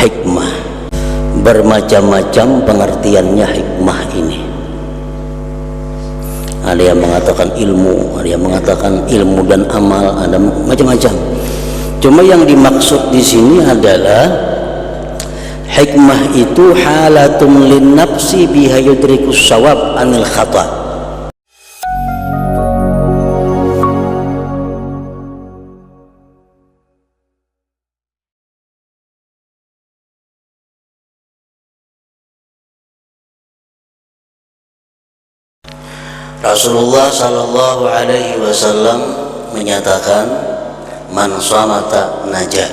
hikmah. Bermacam-macam pengertiannya hikmah ini. Ada yang mengatakan ilmu, ada yang mengatakan ilmu dan amal, ada macam-macam. Cuma yang dimaksud di sini adalah hikmah itu halatun lin nafsi biha yudrikus shawab anil khata'. Rasulullah sallallahu alaihi wasallam menyatakan, man samata najah.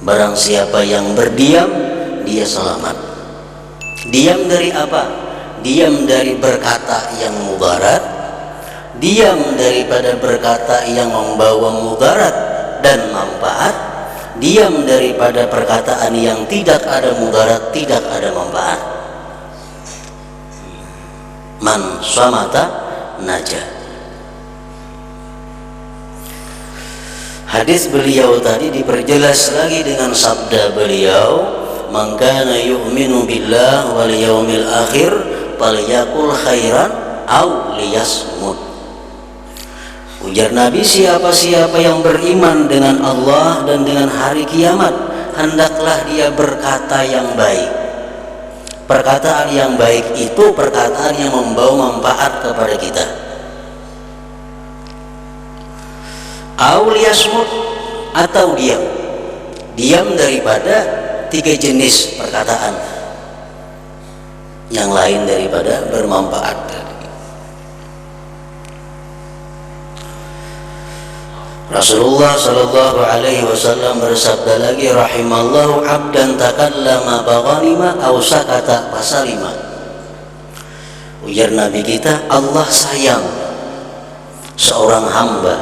Barang siapa yang berdiam, dia selamat. Diam dari apa? Diam dari berkata yang mudarat, diam daripada berkata yang membawa mudarat dan manfaat, diam daripada perkataan yang tidak ada mudarat, tidak ada manfaat. Man samata najah. Hadis beliau tadi diperjelas lagi dengan sabda beliau, man kana yu'minu billah wal yaumil akhir falyaqul khairan aw liyasmut. Ujar Nabi, siapa-siapa yang beriman dengan Allah dan dengan hari kiamat, hendaklah dia berkata yang baik. Perkataan yang baik itu perkataan yang membawa manfaat kepada kita. Auliyasmut, atau diam. Diam daripada tiga jenis perkataan yang lain daripada bermanfaat. Rasulullah sallallahu alaihi wasallam bersabda lagi, rahimallahu abdan takallama baghanima aw sakata fasalima. Ujar Nabi kita, Allah sayang seorang hamba,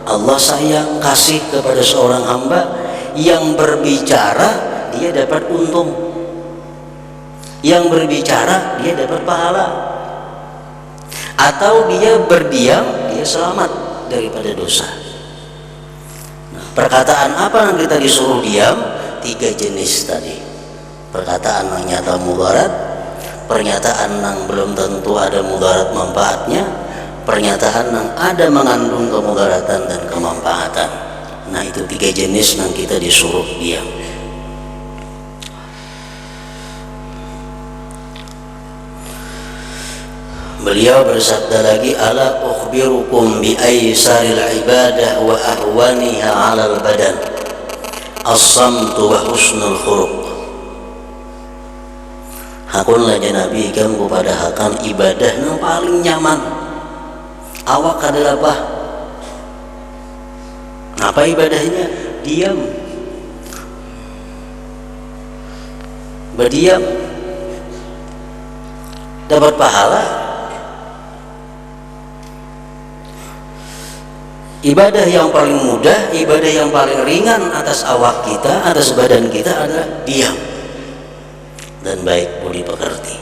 Allah sayang kasih kepada seorang hamba yang berbicara dia dapat untung, yang berbicara dia dapat pahala, atau dia berdiam dia selamat daripada dosa. Perkataan apa yang kita disuruh diam? Tiga jenis tadi. Perkataan yang nyata mudarat, pernyataan yang belum tentu ada mudarat manfaatnya, pernyataan yang ada mengandung kemudaratan dan kemanfaatan. Nah, itu tiga jenis yang kita disuruh diam. Beliau bersabda lagi, ala ukhbirukum bi aysaril ibadah wa ahwaniha 'alal badan as-samtu wa husnul khuluq. Hakun laja Nabi kan kepada hakan ibadah yang paling nyaman. Awak adalah apa? Apa ibadahnya? Diam. Berdiam dapat pahala. Ibadah yang paling mudah, ibadah yang paling ringan atas awak kita, atas badan kita adalah diam dan baik budi pekerti.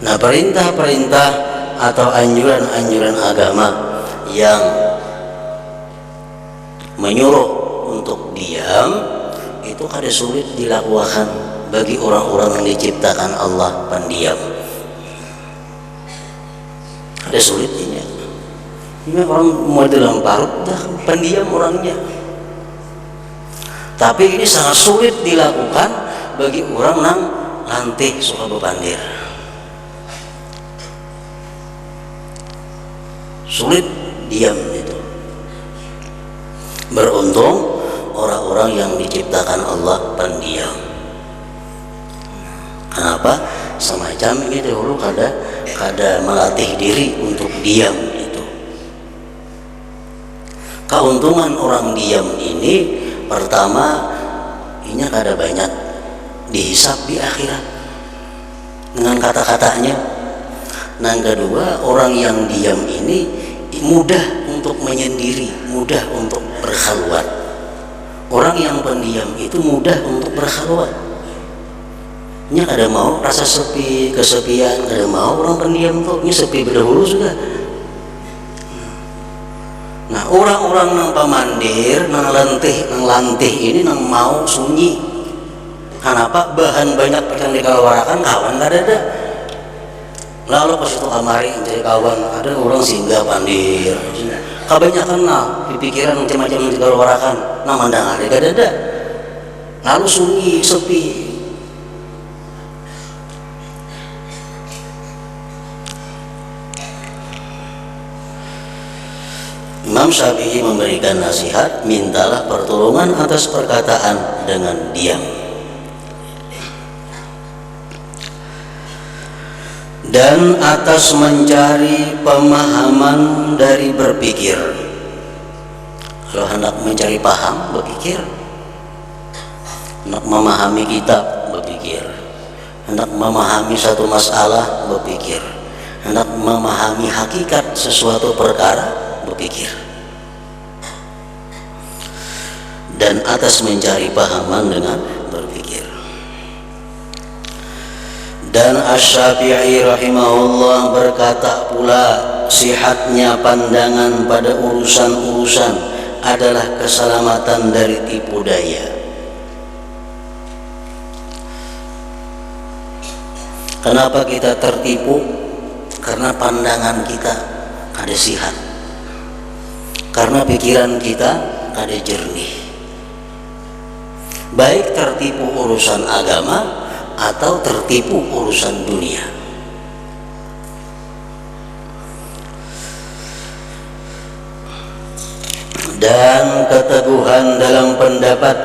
Nah, perintah-perintah atau anjuran-anjuran agama yang menyuruh untuk diam itu kada sulit dilakukan bagi orang-orang yang diciptakan Allah pendiam. Ada sulitnya. Ini orang model parut dah pendiam orangnya. Tapi ini sangat sulit dilakukan bagi orang yang lantih suka bepandir. Sulit diam itu. Beruntung orang-orang yang diciptakan Allah pendiam. Kenapa? Semacam ini dahulu kada melatih diri untuk diam itu. Keuntungan orang diam ini, pertama, ini kada banyak dihisap di akhirat dengan kata-katanya. Yang kedua, orang yang diam ini mudah untuk menyendiri, mudah untuk berkhalwat. Orang yang pendiam itu mudah untuk berkhalwat. nya kada mau rasa sepi, kesepian, kada mau orang pendiam tuh, nya sepi berdahulu sudah. Nah orang-orang nang pamandir, nang lantih ini nang mau sunyi. Kenapa? Bahan banyak percaya dikalawarakan kawan kada ada. Lalu pas itu kamari jadi kawan ada orang singgah pandir. Kebanyakan nah pikiran macam-macam dikalawarakan, nah mandang ada kada ada. Lalu sunyi sepi. Imam Syafi'i memberikan nasihat, mintalah pertolongan atas perkataan dengan diam. Dan atas mencari pemahaman dari berpikir. Kalau hendak mencari paham, berpikir. Hendak memahami kitab, berpikir. Hendak memahami satu masalah, berpikir. Hendak memahami hakikat sesuatu perkara, berpikir. Dan atas mencari pahaman dengan berpikir. Dan Asy-Syafi'i rahimahullah berkata pula, sihatnya pandangan pada urusan-urusan adalah keselamatan dari tipu daya. Kenapa kita tertipu? Karena pandangan kita kada sihat. Karena pikiran kita kada jernih. Baik tertipu urusan agama atau tertipu urusan dunia. Dan keteguhan dalam pendapat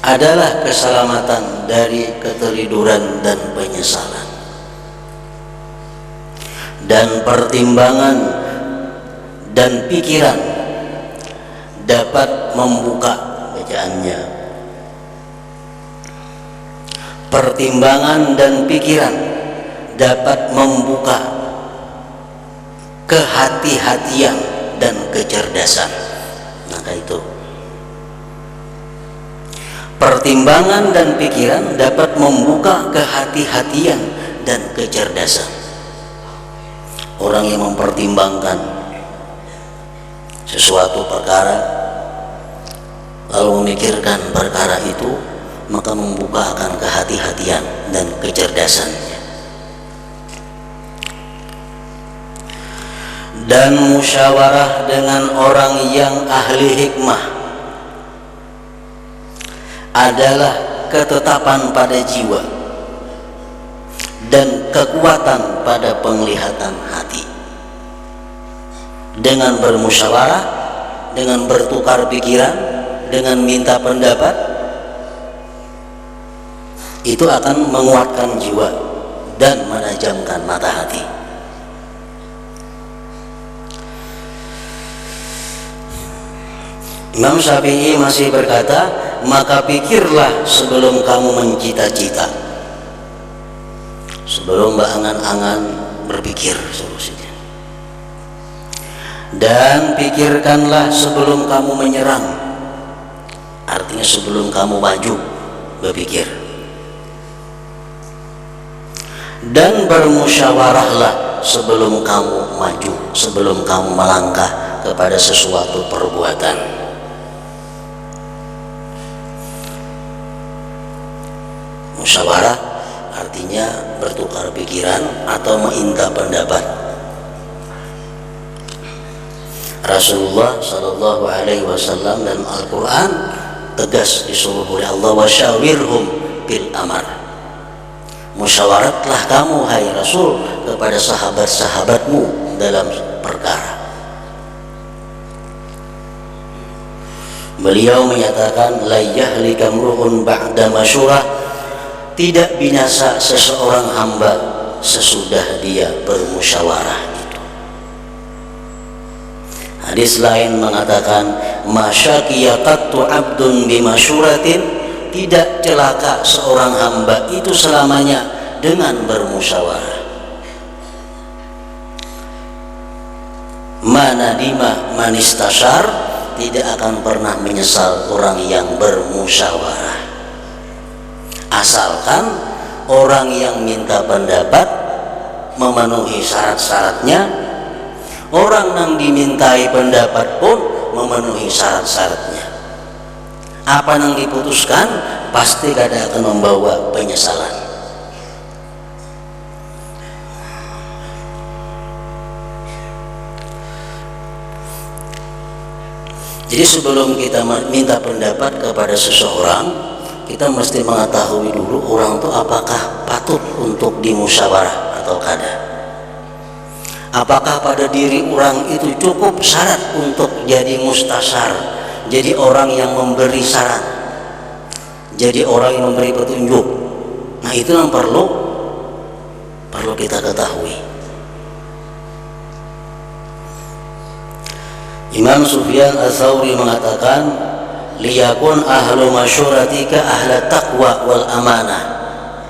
adalah keselamatan dari keteliduran dan penyesalan. Dan pertimbangan dan pikiran dapat membuka bacaannya. Pertimbangan dan pikiran dapat membuka kehati-hatian dan kecerdasan. Maka itu pertimbangan dan pikiran dapat membuka kehati-hatian dan kecerdasan. Orang yang mempertimbangkan sesuatu perkara lalu memikirkan perkara itu, maka membuka akan kehati-hatian dan kecerdasannya. Dan musyawarah dengan orang yang ahli hikmah adalah ketetapan pada jiwa dan kekuatan pada penglihatan hati. Dengan bermusyawarah, dengan bertukar pikiran, dengan minta pendapat, itu akan menguatkan jiwa dan menajamkan mata hati. Imam Syafi'i masih berkata, maka pikirlah sebelum kamu mencita-cita. Sebelum berangan-angan berpikir solusinya. Dan pikirkanlah sebelum kamu menyerang. Artinya sebelum kamu maju berpikir. Dan bermusyawarahlah sebelum kamu maju, sebelum kamu melangkah kepada sesuatu perbuatan. Musyawarah artinya bertukar pikiran atau meminta pendapat. Rasulullah Shallallahu Alaihi Wasallam dan Al-Quran tegas disuruh oleh Allah, wasyawirhum bil amar. Musyawaratlah kamu hai Rasul kepada sahabat-sahabatmu dalam perkara. Beliau menyatakan, la yahlika mru'un ba'da masyurah, tidak binasa seseorang hamba sesudah dia bermusyawarah itu. Hadis lain mengatakan, masyaqiya qattu 'abdun bimasyuratin, tidak celaka seorang hamba itu selamanya dengan bermusyawarah. Manadima manistashar, tidak akan pernah menyesal orang yang bermusyawarah. asalkan orang yang minta pendapat memenuhi syarat-syaratnya, orang yang dimintai pendapat pun memenuhi syarat-syaratnya. Apa yang diputuskan pasti kada akan membawa penyesalan. Jadi sebelum kita minta pendapat kepada seseorang, kita mesti mengetahui dulu orang itu apakah patut untuk dimusyawarah atau kada. Apakah pada diri orang itu cukup syarat untuk jadi mustasyar, jadi orang yang memberi saran, jadi orang yang memberi petunjuk. Nah, itu yang perlu kita ketahui. Imam Sufyan Ats-Tsauri mengatakan, liyakun ahlu masyuratika ahla taqwa wal amanah.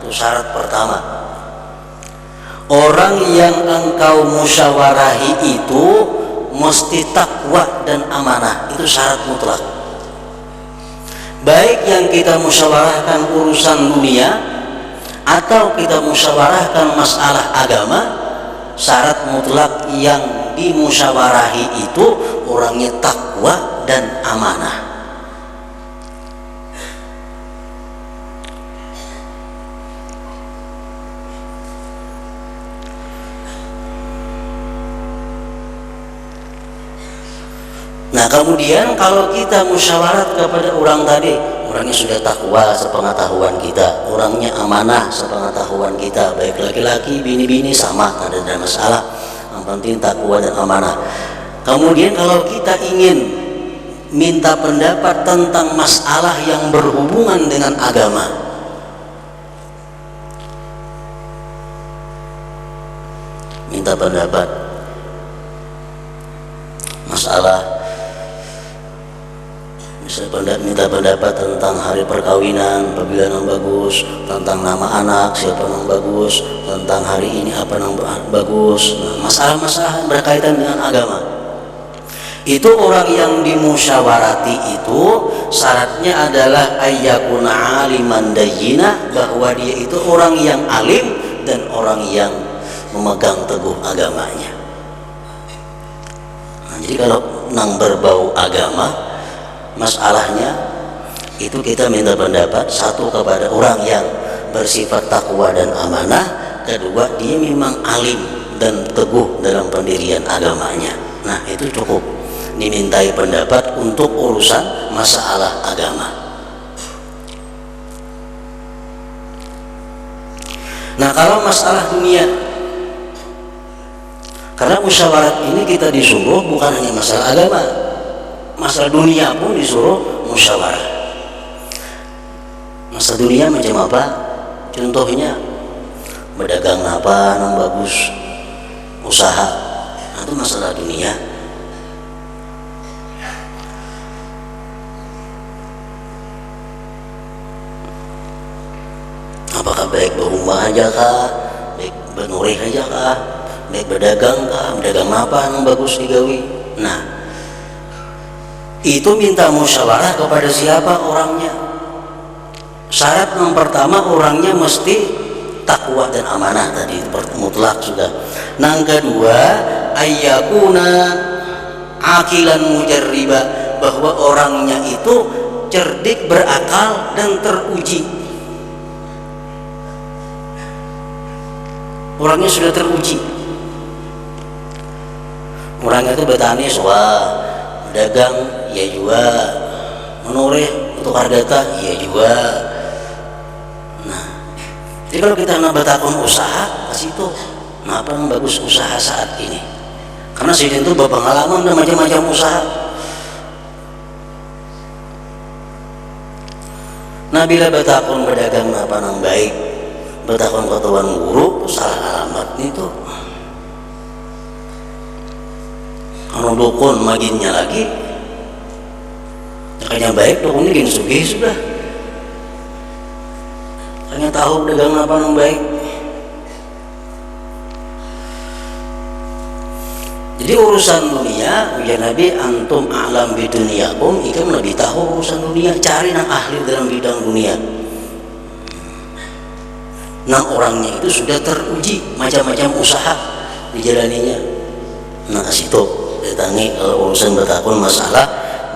Itu syarat pertama. Orang yang engkau musyawarahi itu mesti takwa dan amanah. Itu syarat mutlak. Baik yang kita musyawarahkan urusan dunia atau kita musyawarahkan masalah agama, syarat mutlak yang dimusyawarahi itu orangnya takwa dan amanah. Nah, kemudian kalau kita musyawarat kepada orang tadi, orangnya sudah takwa sepengetahuan kita, orangnya amanah sepengetahuan kita, baik laki-laki, bini-bini sama, tidak ada masalah. Yang penting takwa dan amanah. Kemudian kalau kita ingin minta pendapat tentang masalah yang berhubungan dengan agama, minta pendapat masalah, misalnya minta pendapat tentang hari perkawinan, pemilihan yang bagus, tentang nama anak, siapa yang bagus, tentang hari ini apa yang bagus. Nah, masalah-masalah yang berkaitan dengan agama. Itu orang yang dimusyawarati itu syaratnya adalah ayyakuna aliman dayyina, bahwa dia itu orang yang alim dan orang yang memegang teguh agamanya. Nah, jadi kalau nang berbau agama, masalahnya itu kita minta pendapat, satu kepada orang yang bersifat takwa dan amanah, kedua dia memang alim dan teguh dalam pendirian agamanya. Nah, itu cukup dimintai pendapat untuk urusan masalah agama. Nah, kalau masalah dunia, karena musyawarat ini kita disuruh bukan hanya masalah agama, masalah dunia pun disuruh musyawarah. Masalah dunia macam apa? Contohnya berdagang apa yang bagus, usaha, nah, itu masalah dunia. Apakah baik berumah aja kah, baik bernurih aja kah, baik berdagang kah, berdagang apa yang bagus digawi. Nah, itu minta musyawarah kepada siapa orangnya. Syarat yang pertama orangnya mesti takwa dan amanah, tadi mutlak sudah. Yang kedua, ayyakuna akilan mujarriba, bahwa orangnya itu cerdik, berakal dan teruji. Orangnya sudah teruji. Orangnya itu bertani, wah, dagang, ya juga, menurih untuk hargata, ya juga. Nah, jadi kalau kita nak bertakun usaha, pas itu, nah apa yang bagus usaha saat ini? Karena sidin itu berpengalaman dan macam-macam usaha. Nah, bila bertakun berdagang apa yang baik, bertakun ke tuan guru, salah alamat itu. Kalau dukun maginnya lagi, kayaknya baik dukunnya gini sugih sudah. Kayaknya tahu dagang apa yang baik. Jadi urusan dunia, ya Nabi, antum a'lam bi dunyakum, ikan lebih tahu urusan dunia, cari yang ahli dalam bidang dunia. Nah orangnya itu sudah teruji macam-macam usaha dijalaninya. Nah situ datangi kalau urusan bertakun masalah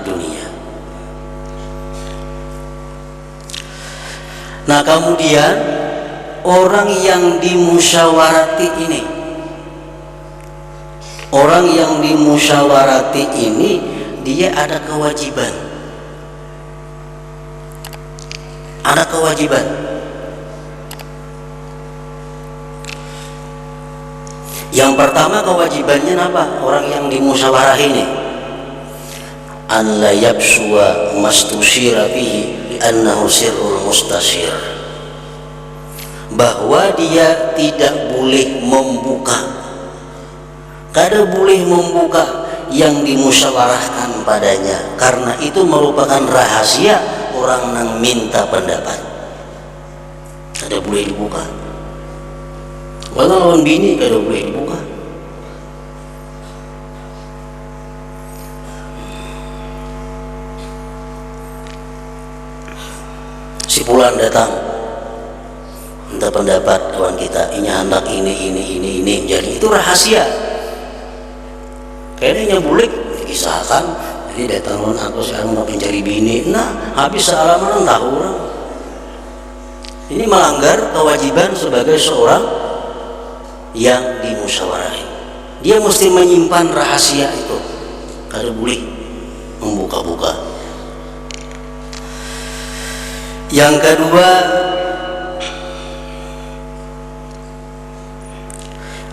dunia. Nah kemudian orang yang dimusyawarati ini, orang yang dimusyawarati ini dia ada kewajiban, ada kewajiban. Yang pertama kewajibannya apa? Orang yang dimusyawarah ini an la yabsuwa mastusyira bihi li'annahu sirrul mustasyir, bahwa dia tidak boleh membuka, kada boleh membuka yang dimusyawarahkan padanya, karena itu merupakan rahasia orang yang minta pendapat. Kada boleh dibuka. Walau lawan bini kada boleh dibuka. Si fulan datang minta pendapat kawan kita, ini hendak ini, jadi itu rahasia. Kayaknya bulik dikisahkan, jadi datang aku sekarang mau mencari bini, nah habis sealaman tahu orang. Ini melanggar kewajiban sebagai seorang yang dimusyawarahi. Dia mesti menyimpan rahasia itu, kada boleh membuka-buka. Yang kedua,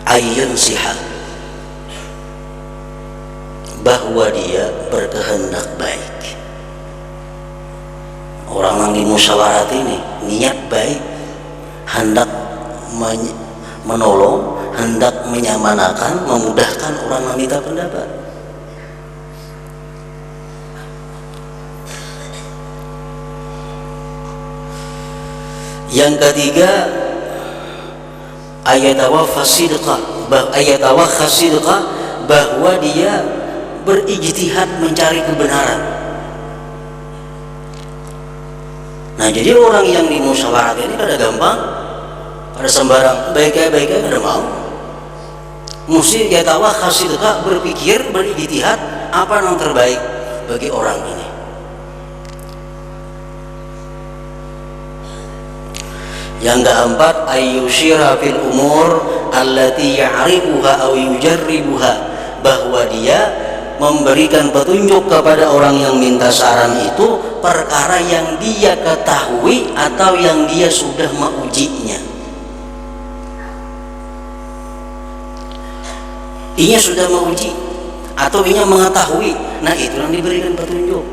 ayun sihat, bahwa dia berkehendak baik. Orang yang dimusyawarati ini niat baik, hendak menolong, hendak menyamanakan, memudahkan orang meminta pendapat. Yang ketiga, ayatawaffa sidqa, bahwa dia berijtihad mencari kebenaran. Nah jadi orang yang dimusyawarati ini kada gampang, ada sembarang baik-baik kada mau. Mesti yatawakha sidqa, berpikir, berijtihad apa yang terbaik bagi orang ini. Yang keempat, ayyushira fil umur allati ya'rifuha aw yujarribuha, bahwa dia memberikan petunjuk kepada orang yang minta saran itu perkara yang dia ketahui atau yang dia sudah mengujinya. Ia sudah menguji atau ia mengetahui, nah itu yang diberikan petunjuk.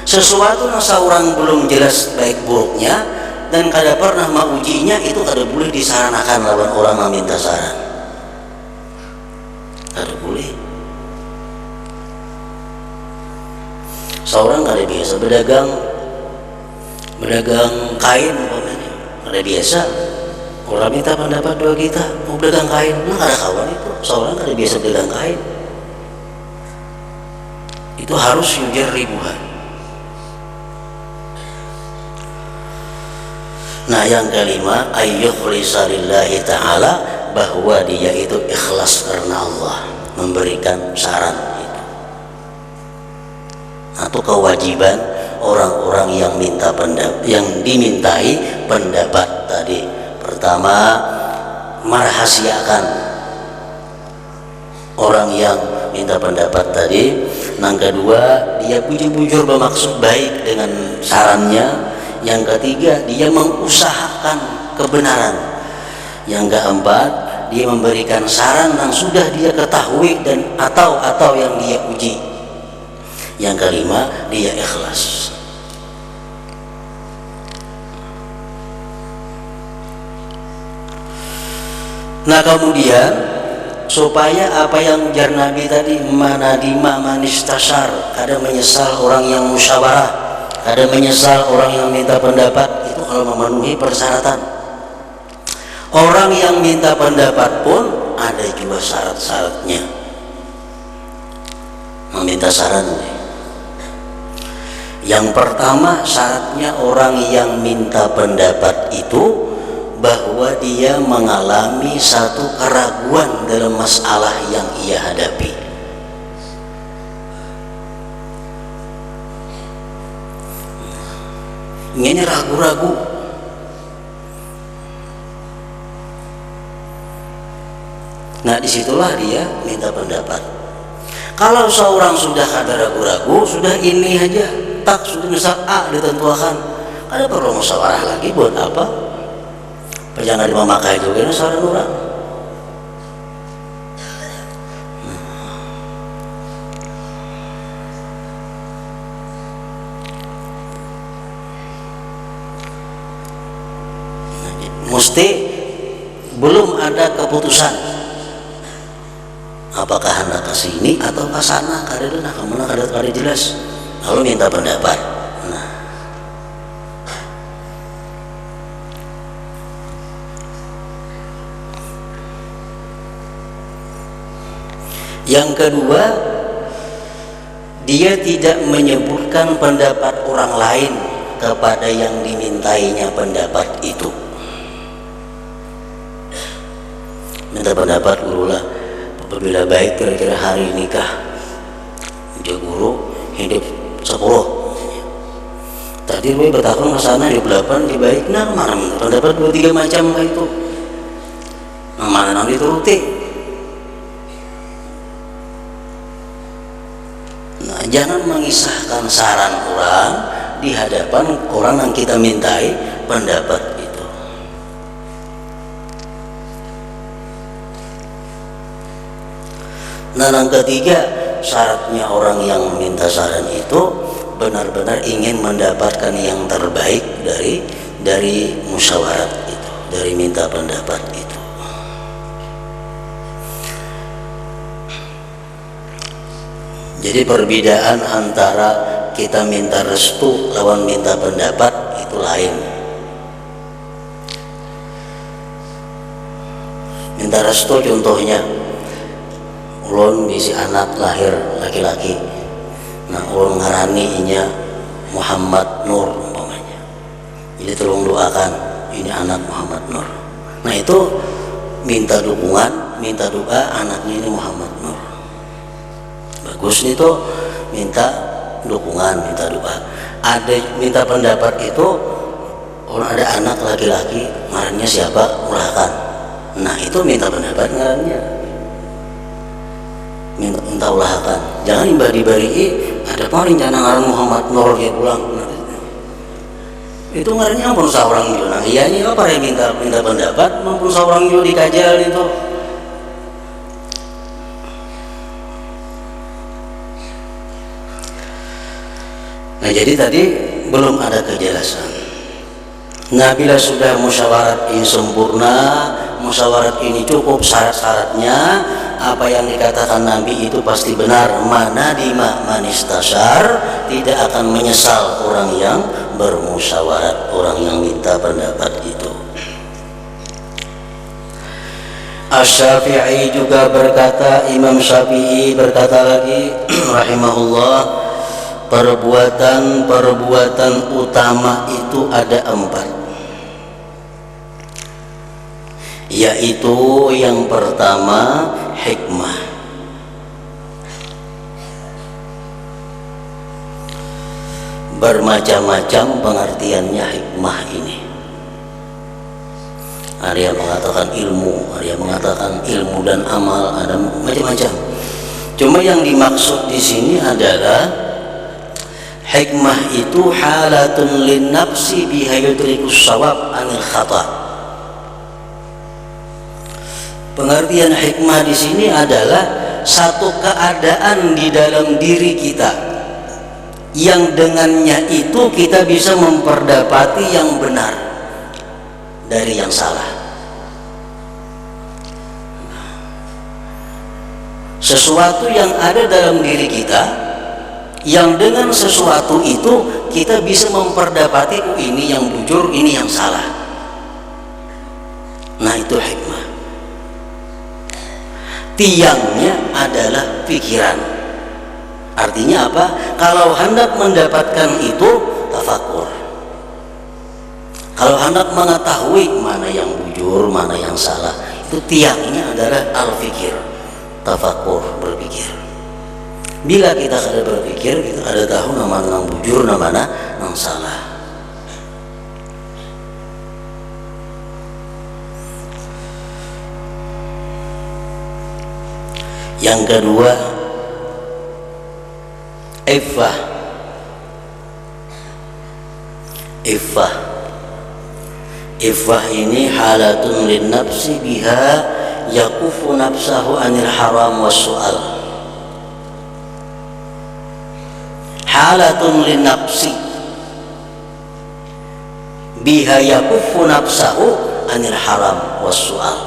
Sesuatu yang seorang belum jelas baik buruknya dan kada pernah mengujinya, itu kada boleh disarankan lawan orang yang minta saran, kada boleh. Seorang kada biasa berdagang kain umpamanya, kada biasa. Orang minta pendapat dua kita mau berdagang kain, nah kada kawan itu. Seorang kada biasa berdagang kain, itu harus yujarribuha. Nah yang kelima, ayyukhlisa lillahi ta'ala, bahwa dia itu ikhlas karena Allah memberikan saran itu. Atau kewajiban orang-orang yang minta pendapat, yang dimintai pendapat tadi. Pertama, merahasiakan orang yang minta pendapat tadi. Yang kedua, dia bujur-bujur bermaksud baik dengan sarannya. Yang ketiga, dia mengusahakan kebenaran. Yang keempat, dia memberikan saran yang sudah dia ketahui dan atau yang dia uji. Yang kelima, dia ikhlas. Nah kemudian, supaya apa yang jar Nabi tadi, manadima manistasar, kada menyesal orang yang musyawarah, kada menyesal orang yang minta pendapat, itu kalau memenuhi persyaratan. Orang yang minta pendapat pun ada juga syarat-syaratnya meminta saran. Yang pertama, syaratnya orang yang minta pendapat itu bahwa dia mengalami satu keraguan dalam masalah yang ia hadapi. Ini ragu-ragu. Nah, disitulah dia minta pendapat. Kalau seorang sudah ada ragu-ragu, sudah ini aja, tak sudah misal A ditentukan, ada perlu musyawarah lagi buat apa? Jangan memakai juga saran orang. Mesti belum ada keputusan apakah hendak ke sini atau ke sana, karena kemana kada jelas, lalu minta pendapat. Nah, yang kedua, dia tidak menyebutkan pendapat orang lain kepada yang dimintainya pendapat itu. Minta pendapat gurulah, apabila baik kira-kira hari nikah guru hidup 10, tadi gue bertakun ke sana hidup 8 di baik, nah mana pendapat 2-3 macam kayak itu, mana nanti dituruti. Nah, jangan mengisahkan saran orang di hadapan orang yang kita mintai pendapat. Nah, yang ketiga, syaratnya orang yang minta saran itu benar-benar ingin mendapatkan yang terbaik dari musyawarat itu, dari minta pendapat itu. Jadi perbedaan antara kita minta restu lawan minta pendapat itu lain. Minta restu contohnya, ulun bisi anak lahir laki-laki, nah ulun ngarani inya Muhammad Nur umpamanya, jadi tolong doakan ini anak Muhammad Nur. Nah itu minta dukungan, minta doa anaknya ini Muhammad Nur. Bagus itu minta dukungan, minta doa. Ada minta pendapat itu, orang ada anak laki-laki ngarannya siapa, ulahkan. Nah itu minta pendapat ngarannya, minta ulahkan. Jangan dibari ada apa rencana ngaran Muhammad Nur dia pulang. Nah, itu ngarannya ampun seorang itu. Nah iyanya apa yang minta pendapat, ampun seorang itu dikajal itu. Nah jadi tadi belum ada kejelasan. Nah bila sudah musyawarat ini sempurna, musyawarat ini cukup syarat-syaratnya, apa yang dikatakan Nabi itu pasti benar. Mana dima manistasar, tidak akan menyesal orang yang bermusyawarat, orang yang minta pendapat itu. Asy-Syafi'i juga berkata, Imam Syafi'i berkata lagi rahimahullah, perbuatan utama itu ada 4, yaitu yang pertama hikmah. Bermacam-macam pengertiannya hikmah ini. Ada yang mengatakan ilmu, ada yang mengatakan ilmu dan amal, ada macam-macam. Cuma yang dimaksud di sini adalah hikmah itu halatun lin nafsi biha yudrikus shawab anil khata. Pengertian hikmah di sini adalah satu keadaan di dalam diri kita yang dengannya itu kita bisa memperdapati yang benar dari yang salah. Sesuatu yang ada dalam diri kita yang dengan sesuatu itu kita bisa memperdapati ini yang bujur, ini yang salah. Nah itu hikmah. Tiangnya adalah pikiran. Artinya apa? Kalau hendak mendapatkan itu tafakur. Kalau hendak mengetahui mana yang bujur, mana yang salah, itu tiangnya adalah al-fikir, tafakur, berpikir. Bila kita ada berpikir, kita ada tahu nama yang bujur, nama yang salah. Yang kedua, iffah. Iffah ini halatun lin nafsi biha yakufu nafsahu anil haram was su'al. Halatun lin nafsi biha yakufu nafsahu anil haram was su'al.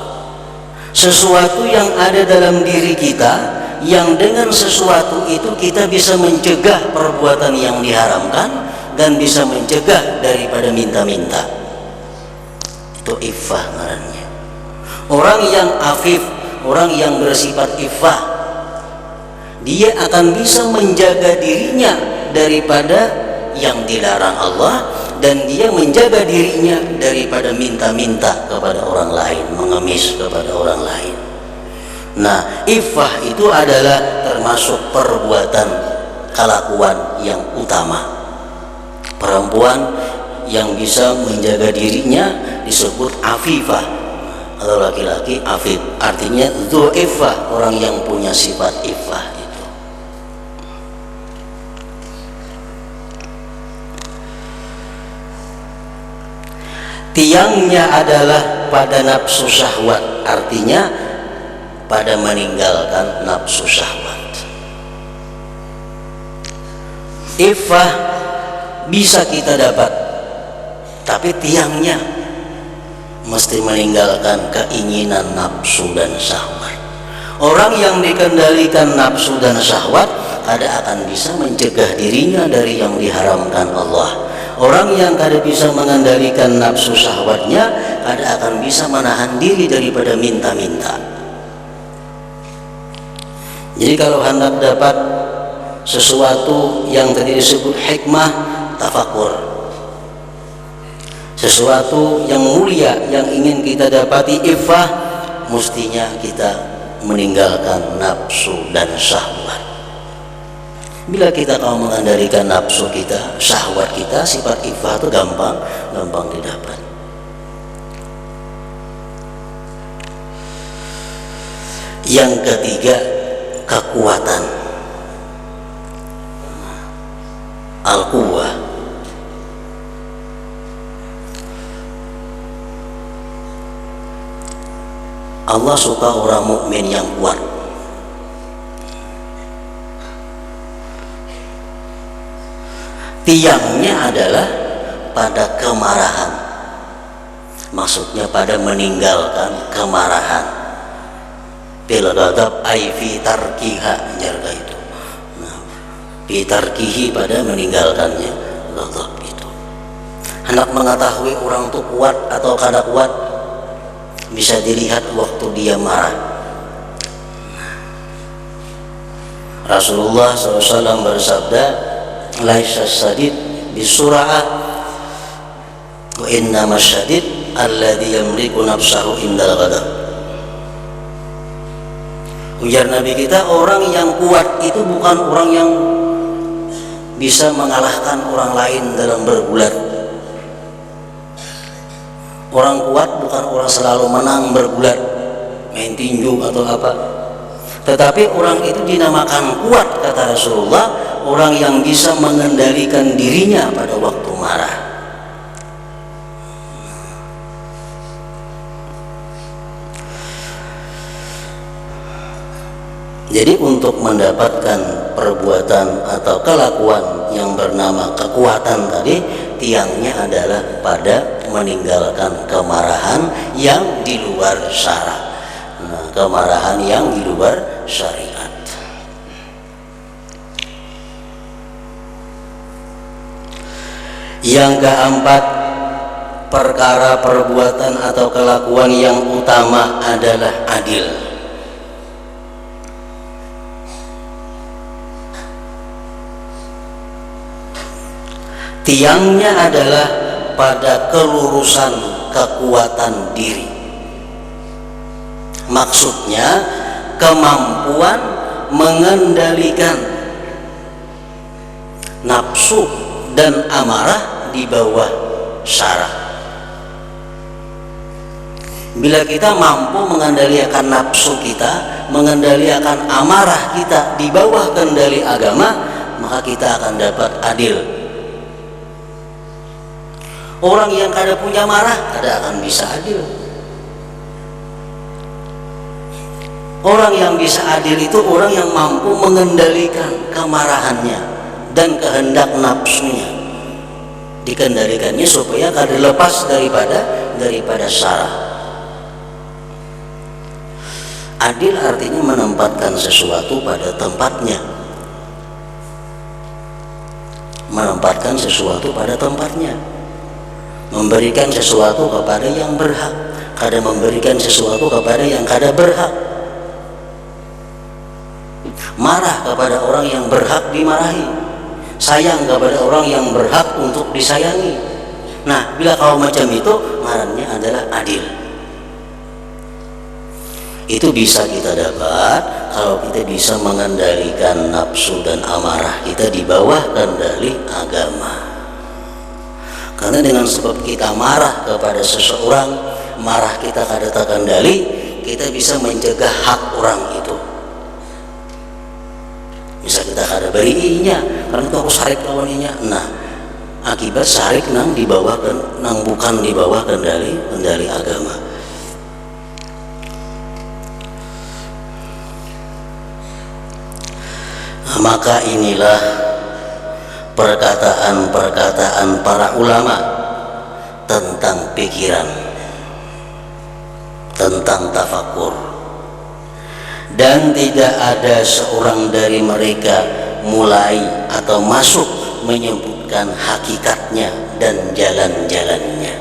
Sesuatu yang ada dalam diri kita, yang dengan sesuatu itu kita bisa mencegah perbuatan yang diharamkan dan bisa mencegah daripada minta-minta. Itu iffah ngarannya. Orang yang afif, orang yang bersifat iffah, dia akan bisa menjaga dirinya daripada yang dilarang Allah, dan dia menjaga dirinya daripada minta-minta kepada orang lain, mengemis kepada orang lain. Nah, iffah itu adalah termasuk perbuatan kelakuan yang utama. Perempuan yang bisa menjaga dirinya disebut afifah. Kalau laki-laki afif, artinya dzu iffah, orang yang punya sifat iffah itu. Tiangnya adalah pada nafsu syahwat, artinya pada meninggalkan nafsu syahwat. Iffah bisa kita dapat, tapi tiangnya mesti meninggalkan keinginan nafsu dan syahwat. Orang yang dikendalikan nafsu dan syahwat kada akan bisa mencegah dirinya dari yang diharamkan Allah. Orang yang kada bisa mengendalikan nafsu syahwatnya kada akan bisa menahan diri daripada minta-minta. Jadi kalau hendak dapat sesuatu yang tadi disebut hikmah, tafakur, sesuatu yang mulia yang ingin kita dapati iffah, mestinya kita meninggalkan nafsu dan syahwat. Bila kita mau mengendalikan nafsu kita, syahwat kita, sifat iffah itu gampang didapat. Yang ketiga, kekuatan, al-quwwah. Allah suka orang mukmin yang kuat. Tiangnya adalah pada kemarahan, maksudnya pada meninggalkan kemarahan. Bil ghadab ay fi tarkiha, jaga itu. Nah, fi tarkihi, pada meninggalkannya ghadab itu. Hendak mengetahui orang itu kuat atau kada kuat bisa dilihat waktu dia marah. Rasulullah SAW bersabda, laisa sadid bisura'ah wa innama syadid alladhi yamliku nafsahu indal ghadab. Ujar Nabi kita, orang yang kuat itu bukan orang yang bisa mengalahkan orang lain dalam bergulat. Orang kuat bukan orang selalu menang bergulat, main tinju atau apa. Tetapi orang itu dinamakan kuat, kata Rasulullah, orang yang bisa mengendalikan dirinya pada waktu marah. Jadi untuk mendapatkan perbuatan atau kelakuan yang bernama kekuatan tadi, tiangnya adalah pada meninggalkan kemarahan yang di luar syara. Nah, kemarahan yang di luar syariat. Yang keempat, perkara perbuatan atau kelakuan yang utama adalah adil. Tiangnya adalah pada kelurusan kekuatan diri. Maksudnya kemampuan mengendalikan nafsu dan amarah di bawah syarah. Bila kita mampu mengendalikan nafsu kita, mengendalikan amarah kita di bawah kendali agama, maka kita akan dapat adil. Orang yang kada punya marah, kada akan bisa adil. Orang yang bisa adil itu orang yang mampu mengendalikan kemarahannya dan kehendak nafsunya, dikendalikannya supaya kada lepas daripada syarah. Adil artinya menempatkan sesuatu pada tempatnya. Menempatkan sesuatu pada tempatnya. Memberikan sesuatu kepada yang berhak, kada memberikan sesuatu kepada yang kada berhak. Marah kepada orang yang berhak dimarahi, sayang kepada orang yang berhak untuk disayangi. Nah, bila kau macam itu, ngarannya adalah adil. Itu bisa kita dapat kalau kita bisa mengendalikan nafsu dan amarah kita di bawah kendali agama. Karena dengan sebab kita marah kepada seseorang, marah kita kada terkendali, kita bisa mencegah hak orang itu. Bisa kita kada berinya, karena itu aku sarik lawan inya. Nah, akibat sarik nang bukan di bawah kendali agama. Maka inilah perkataan-perkataan para ulama tentang pikiran, tentang tafakur, dan tidak ada seorang dari mereka mulai atau masuk menyebutkan hakikatnya dan jalan-jalannya.